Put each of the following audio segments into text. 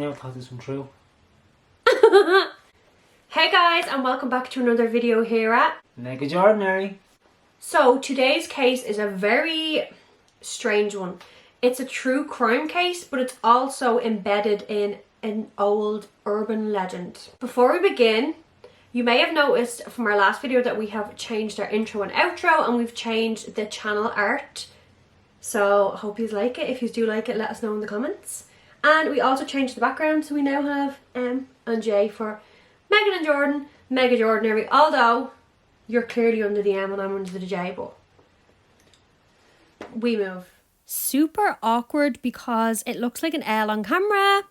never thought this one through. Hey guys, and welcome back to another video here at MegaJordinary. So today's case is a very strange one. It's a true crime case, but it's also embedded in an old urban legend. Before we begin, you may have noticed from our last video that we have changed our intro and outro, and we've changed the channel art. So I hope you like it. If you do like it, let us know in the comments. And we also changed the background, so we now have M and J for Megan and Jordan, MegaJordinary, although you're clearly under the M and I'm under the J, but we move. Super awkward because it looks like an L on camera.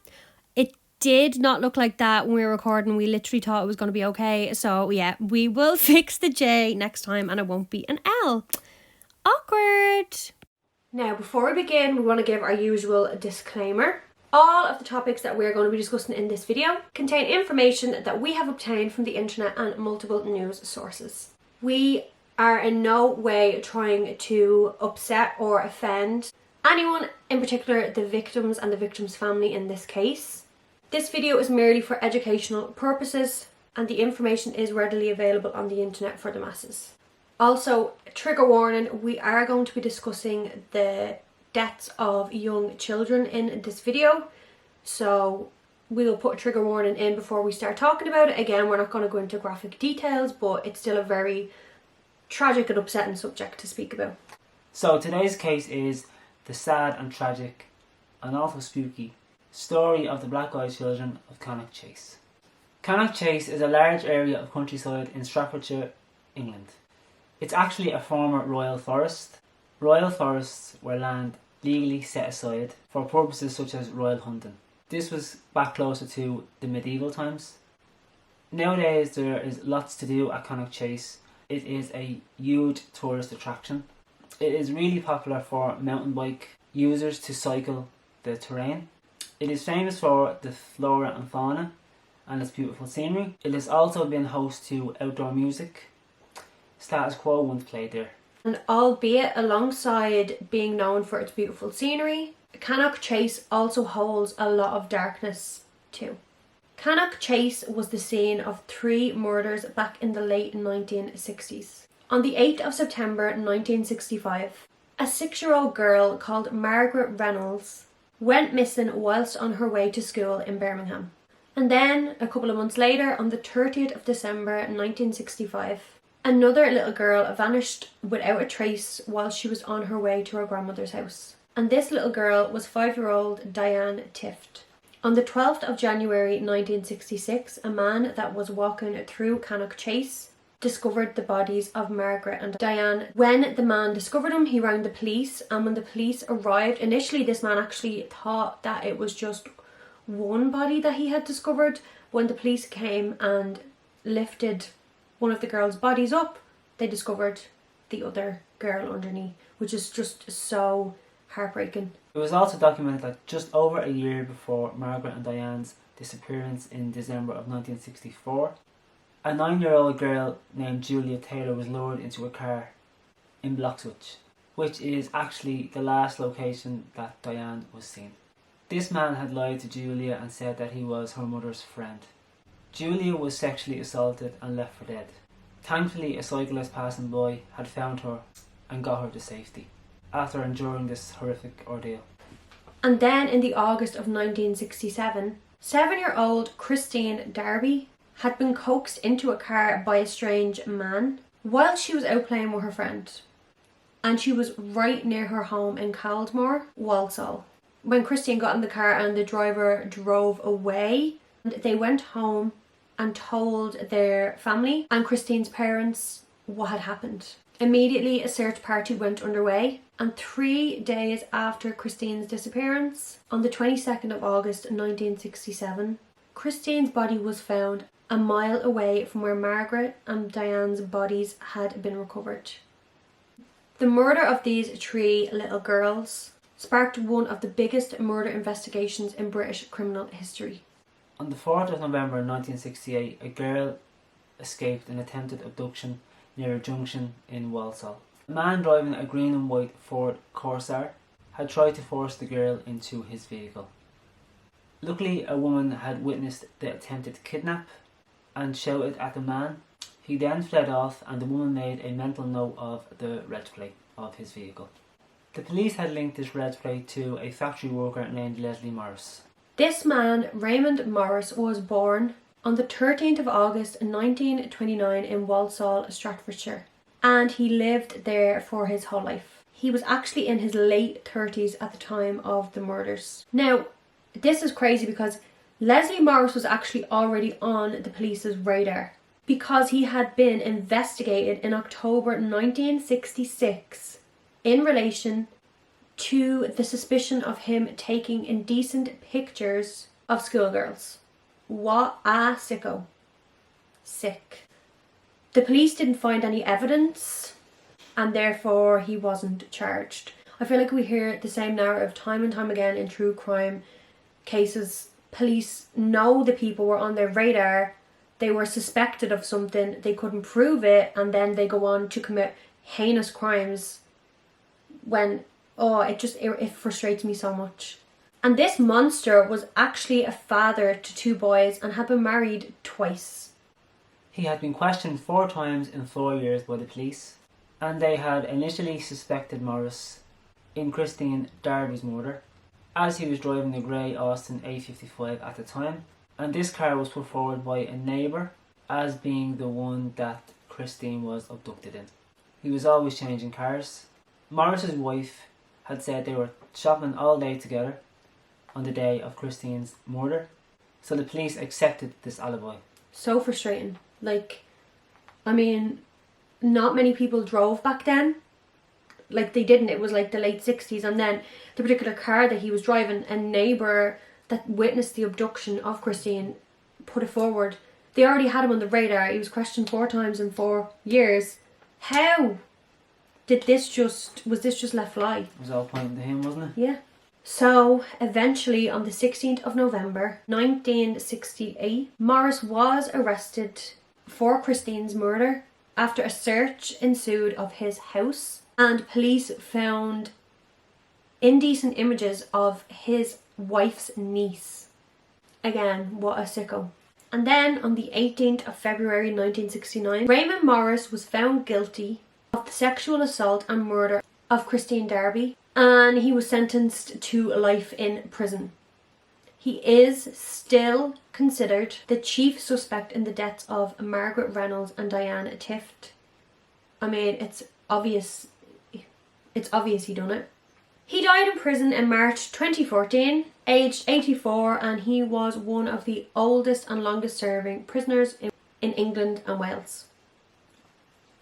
It did not look like that when we were recording. We literally thought it was going to be okay. So yeah, we will fix the J next time and it won't be an L. Awkward. Now, before we begin, we want to give our usual disclaimer. All of the topics that we're going to be discussing in this video contain information that we have obtained from the internet and multiple news sources. We are in no way trying to upset or offend anyone, in particular the victims and the victim's family in this case. This video is merely for educational purposes and the information is readily available on the internet for the masses. Also, trigger warning, we are going to be discussing the deaths of young children in this video, so we'll put a trigger warning in before we start talking about it. Again, we're not going to go into graphic details, but it's still a very tragic and upsetting subject to speak about. So today's case is the sad and tragic and also spooky story of the black-eyed children of Cannock Chase. Cannock Chase is a large area of countryside in Staffordshire, England. It's actually a former royal forest. Royal forests were land legally set aside for purposes such as royal hunting. This was back closer to the medieval times. Nowadays there is lots to do at Cannock Chase. It is a huge tourist attraction. It is really popular for mountain bike users to cycle the terrain. It is famous for the flora and fauna and its beautiful scenery. It has also been host to outdoor music. Status Quo once played there. And albeit alongside being known for its beautiful scenery, Cannock Chase also holds a lot of darkness too. Cannock Chase was the scene of 3 murders back in the late 1960s. On the 8th of September 1965, a 6-year-old girl called Margaret Reynolds went missing whilst on her way to school in Birmingham. And then, a couple of months later, on the 30th of December 1965, another little girl vanished without a trace while she was on her way to her grandmother's house. And this little girl was 5-year-old Diane Tift. On the 12th of January 1966, a man that was walking through Cannock Chase discovered the bodies of Margaret and Diane. When the man discovered them, he rang the police, and when the police arrived, initially this man actually thought that it was just one body that he had discovered. When the police came and lifted one of the girls' bodies up, they discovered the other girl underneath, which is just so heartbreaking. It was also documented that just over a year before Margaret and Diane's disappearance in December of 1964, a 9-year-old girl named Julia Taylor was lured into a car in Bloxwich, which is actually the last location that Diane was seen. This man had lied to Julia and said that he was her mother's friend. Julia was sexually assaulted and left for dead. Thankfully, a cyclist passing by had found her and got her to safety after enduring this horrific ordeal. And then in the August of 1967, 7-year-old Christine Darby had been coaxed into a car by a strange man while she was out playing with her friend. And she was right near her home in Caldmore, Walsall. When Christine got in the car and the driver drove away, they went home and told their family and Christine's parents what had happened. Immediately, a search party went underway, and 3 days after Christine's disappearance, on the 22nd of August 1967, Christine's body was found a mile away from where Margaret and Diane's bodies had been recovered. The murder of these 3 little girls sparked one of the biggest murder investigations in British criminal history. On the 4th of November 1968, a girl escaped an attempted abduction near a junction in Walsall. A man driving a green and white Ford Corsair had tried to force the girl into his vehicle. Luckily, a woman had witnessed the attempted kidnap and shouted at the man. He then fled off, and the woman made a mental note of the red plate of his vehicle. The police had linked this red plate to a factory worker named Leslie Morris. This man, Raymond Morris, was born on the 13th of August 1929 in Walsall, Staffordshire, and he lived there for his whole life. He was actually in his late 30s at the time of the murders. Now, this is crazy because Leslie Morris was actually already on the police's radar because he had been investigated in October 1966 in relation to the suspicion of him taking indecent pictures of schoolgirls. What a sicko. Sick. The police didn't find any evidence and therefore he wasn't charged. I feel like we hear the same narrative time and time again in true crime cases. Police know the people were on their radar, they were suspected of something, they couldn't prove it, and then they go on to commit heinous crimes when, it frustrates me so much. And this monster was actually a father to 2 boys and had been married twice. He had been questioned 4 times in 4 years by the police, and they had initially suspected Morris in Christine Darby's murder, as he was driving the grey Austin A55 at the time, and this car was put forward by a neighbour as being the one that Christine was abducted in. He was always changing cars. Morris's wife had said they were shopping all day together on the day of Christine's murder, so the police accepted this alibi. So frustrating. Not many people drove back then. They didn't. It was the late 60s, and then the particular car that he was driving, a neighbour that witnessed the abduction of Christine put it forward. They already had him on the radar. He was questioned 4 times in 4 years. How did was this just let fly? It was all pointing to him, wasn't it? Yeah. So eventually on the 16th of November 1968, Morris was arrested for Christine's murder after a search ensued of his house, and police found indecent images of his wife's niece. Again, what a sicko. And then on the 18th of February 1969, Raymond Morris was found guilty of the sexual assault and murder of Christine Darby, and he was sentenced to life in prison. He is still considered the chief suspect in the deaths of Margaret Reynolds and Diane Tift. It's obvious he done it. He died in prison in March 2014, aged 84, and he was one of the oldest and longest serving prisoners in England and Wales.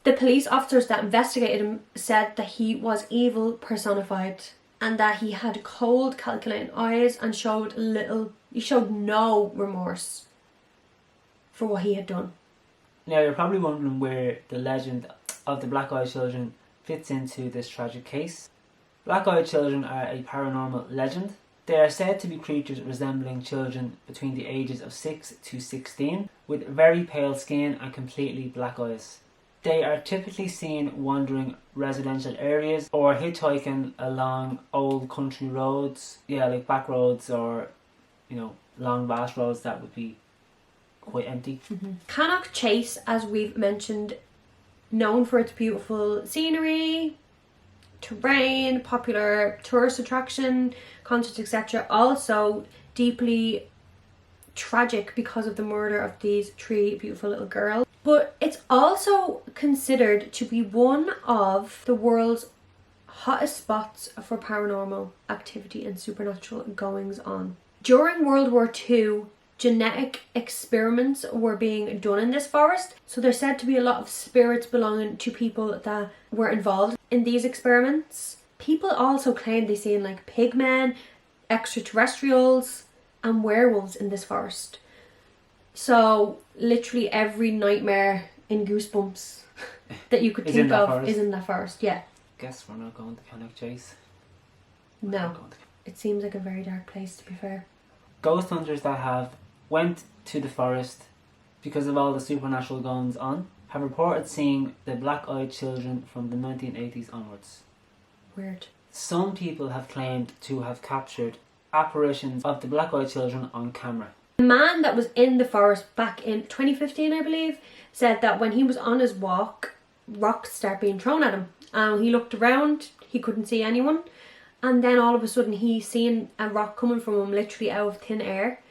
The police officers that investigated him said that he was evil personified and that he had cold, calculating eyes and showed no remorse for what he had done. Now, you're probably wondering where the legend of the Black-Eyed Children fits into this tragic case. Black-eyed children are a paranormal legend. They are said to be creatures resembling children between the ages of 6 to 16 with very pale skin and completely black eyes. They are typically seen wandering residential areas or hitchhiking along old country roads, like back roads or, long vast roads that would be quite empty. Mm-hmm. Cannock Chase, as we've mentioned, known for its beautiful scenery, terrain, popular tourist attraction, concerts, etc. Also deeply tragic because of the murder of these 3 beautiful little girls. But it's also considered to be one of the world's hottest spots for paranormal activity and supernatural goings on. During World War II, genetic experiments were being done in this forest, so there's said to be a lot of spirits belonging to people that were involved in these experiments. People also claim they seen pigmen, extraterrestrials and werewolves in this forest. So literally every nightmare in Goosebumps that you could think of is in that forest. Yeah. Guess we're not going to Cannock Chase. No. It seems like a very dark place, to be fair. Ghost hunters that have went to the forest because of all the supernatural goings on have reported seeing the black-eyed children from the 1980s onwards. Weird. Some people have claimed to have captured apparitions of the black-eyed children on camera. The man that was in the forest back in 2015, I believe, said that when he was on his walk, rocks started being thrown at him. He looked around, he couldn't see anyone, and then all of a sudden he seen a rock coming from him literally out of thin air,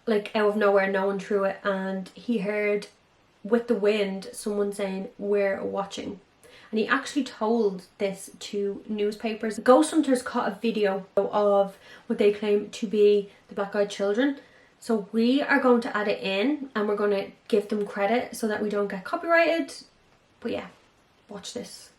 like out of nowhere, no one threw it, and he heard with the wind someone saying, "We're watching." And he actually told this to newspapers. Ghost hunters caught a video of what they claim to be the black-eyed children. So we are going to add it in and we're going to give them credit so that we don't get copyrighted. But yeah, watch this.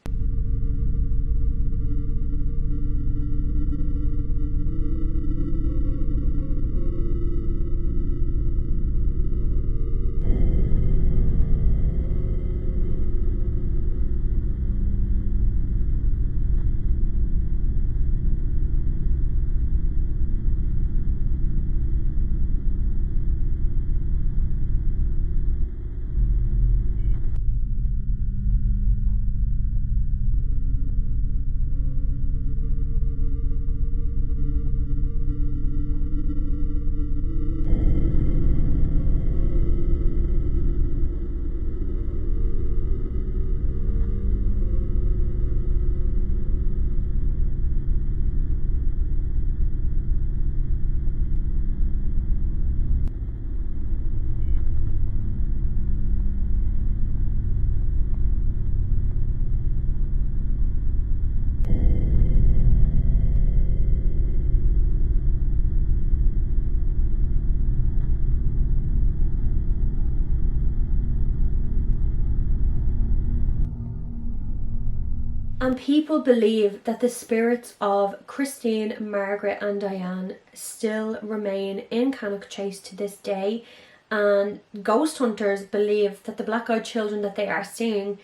And people believe that the spirits of Christine, Margaret and Diane still remain in Cannock Chase to this day. And ghost hunters believe that the black-eyed children that they are seeing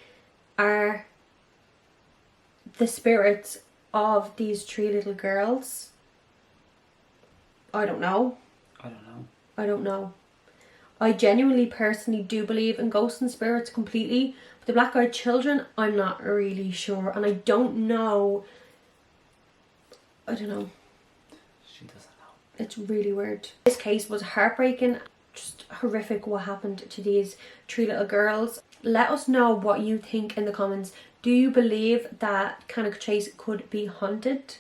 are the spirits of these three little girls. I don't know. I genuinely personally do believe in ghosts and spirits completely. But the black-eyed children, I'm not really sure. And I don't know. She doesn't know. It's really weird. This case was heartbreaking. Just horrific what happened to these three little girls. Let us know what you think in the comments. Do you believe that Cannock Chase could be haunted?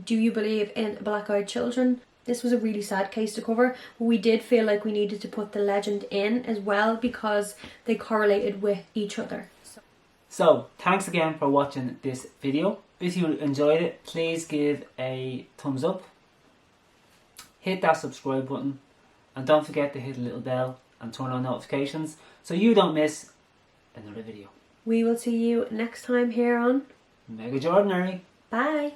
Do you believe in black-eyed children? This was a really sad case to cover, but we did feel like we needed to put the legend in as well because they correlated with each other. So, thanks again for watching this video. If you enjoyed it, please give a thumbs up, hit that subscribe button, and don't forget to hit the little bell and turn on notifications so you don't miss another video. We will see you next time here on MegaJordinary. Bye.